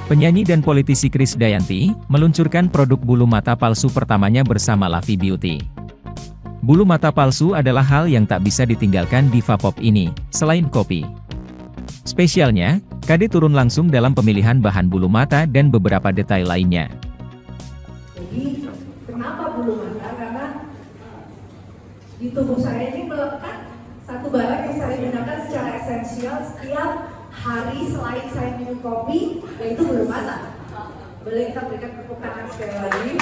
Penyanyi dan politisi Krisdayanti meluncurkan produk bulu mata palsu pertamanya bersama Lavi Beauty. Bulu mata palsu adalah hal yang tak bisa ditinggalkan diva pop ini, selain kopi. Spesialnya, KD turun langsung dalam pemilihan bahan bulu mata dan beberapa detail lainnya. Jadi, kenapa bulu mata? Karena di tubuh saya ini melekat satu barang yang saya gunakan secara esensial setiap hari selain saya minum kopi, yaitu bulu mata. Boleh kita berikan tepuk tangan sekali lagi.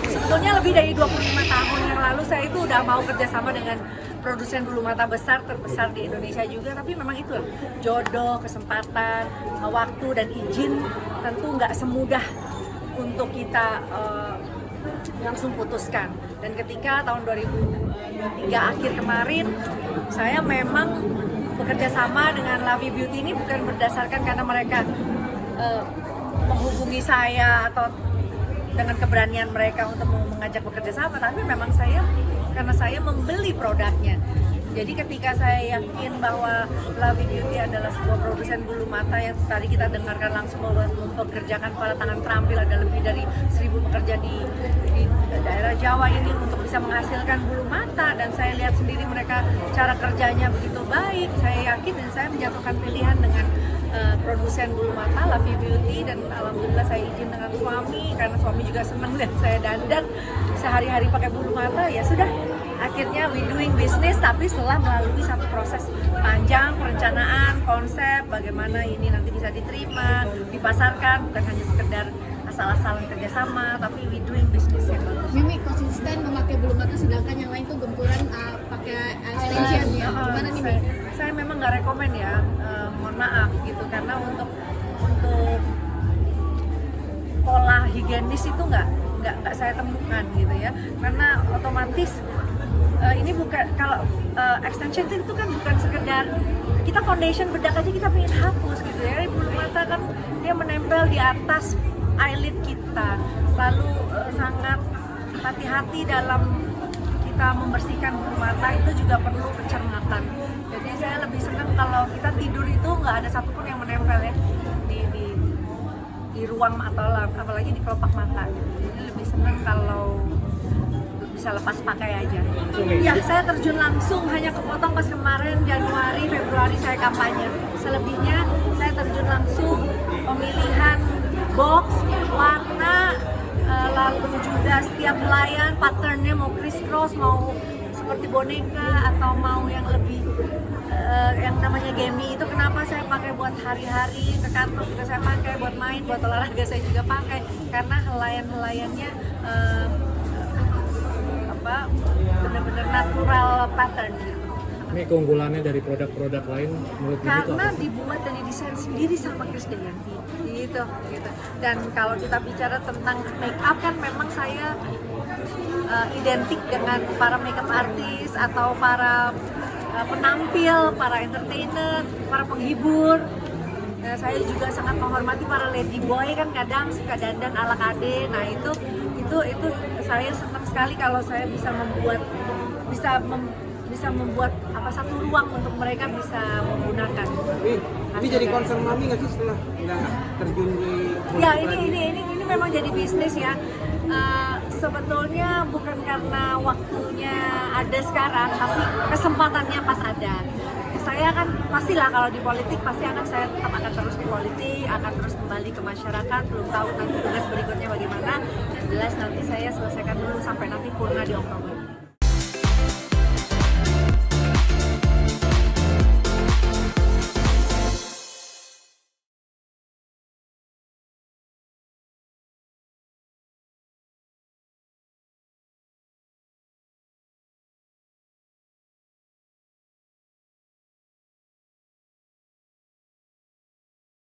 Sebetulnya lebih dari 25 tahun yang lalu saya itu udah mau kerjasama dengan produsen bulu mata terbesar di Indonesia juga, tapi memang itu jodoh, kesempatan, waktu dan izin tentu nggak semudah untuk kita langsung putuskan. Dan ketika tahun 2023 akhir kemarin, saya memang bekerja sama dengan Lavi Beauty ini bukan berdasarkan karena mereka menghubungi saya atau dengan keberanian mereka untuk mengajak bekerja sama, tapi memang karena saya membeli produknya. Jadi ketika saya yakin bahwa Lavi Beauty adalah sebuah produsen bulu mata yang tadi kita dengarkan langsung bahwa mempekerjakan para tangan terampil, ada lebih dari 1.000 pekerja di daerah Jawa ini untuk bisa menghasilkan bulu mata, dan saya lihat sendiri mereka cara kerjanya begitu baik. Saya yakin dan saya menjatuhkan pilihan dengan produsen bulu mata Lavi Beauty, dan alhamdulillah saya izin dengan suami karena suami juga senang lihat saya dandan sehari-hari pakai bulu mata. Ya sudah, akhirnya we doing business, tapi setelah melalui satu proses panjang, perencanaan, konsep, bagaimana ini nanti bisa diterima, dipasarkan, bukan hanya sekedar asal-asalan kerjasama, tapi we doing business yang bagus. Mimi konsisten memakai bulu mata, sedangkan yang lain tuh gempuran pakai extension ya. Gimana nih, Mimi? Saya memang nggak rekomen ya, mohon maaf gitu, karena untuk pola higienis itu nggak saya temukan gitu ya, karena otomatis ini bukan, kalau extension itu kan bukan sekedar kita foundation bedak aja kita pengen hapus gitu ya. Bulu mata kan dia menempel di atas eyelid kita, lalu sangat hati-hati dalam kita membersihkan bulu mata, itu juga perlu pencermatan. Jadi saya lebih senang kalau kita tidur itu nggak ada satupun yang menempel ya di ruang mata, apalagi di kelopak mata. Jadi lebih senang kalau bisa lepas pakai aja. Ya, saya terjun langsung, hanya kepotong pas kemarin Januari, Februari saya kampanye. Selebihnya saya terjun langsung pemilihan box, warna, lalu juga setiap pelayan patternnya mau crisscross, mau seperti boneka, atau mau yang lebih yang namanya gemi itu. Kenapa saya pakai buat hari-hari, ke kantor juga saya pakai, buat main, buat olahraga saya juga pakai, karena helaian-helaiannya benar-benar natural pattern gitu. Ini keunggulannya dari produk-produk lain menurut Mimi itu Karena apa? dibuat dan didesain sendiri sama Krisdayanti gitu. Dan kalau kita bicara tentang make up, kan memang saya identik dengan para makeup artist atau para penampil, para entertainer, para penghibur. Saya juga sangat menghormati para lady boy, kan kadang suka dandan ala KD. Nah itu saya senang sekali kalau saya bisa membuat satu ruang untuk mereka bisa menggunakan. Tapi jadi concern Mami nggak sih setelah nggak terjun di Ya, ini memang jadi bisnis ya. Sebetulnya bukan karena waktunya ada sekarang, tapi kesempatannya pas ada. Saya kan pastilah kalau di politik saya tetap akan terus di politik, akan terus kembali ke masyarakat. Belum tahu nanti tugas berikutnya bagaimana. Yang jelas nanti saya selesaikan dulu sampai nanti purna di Oktober.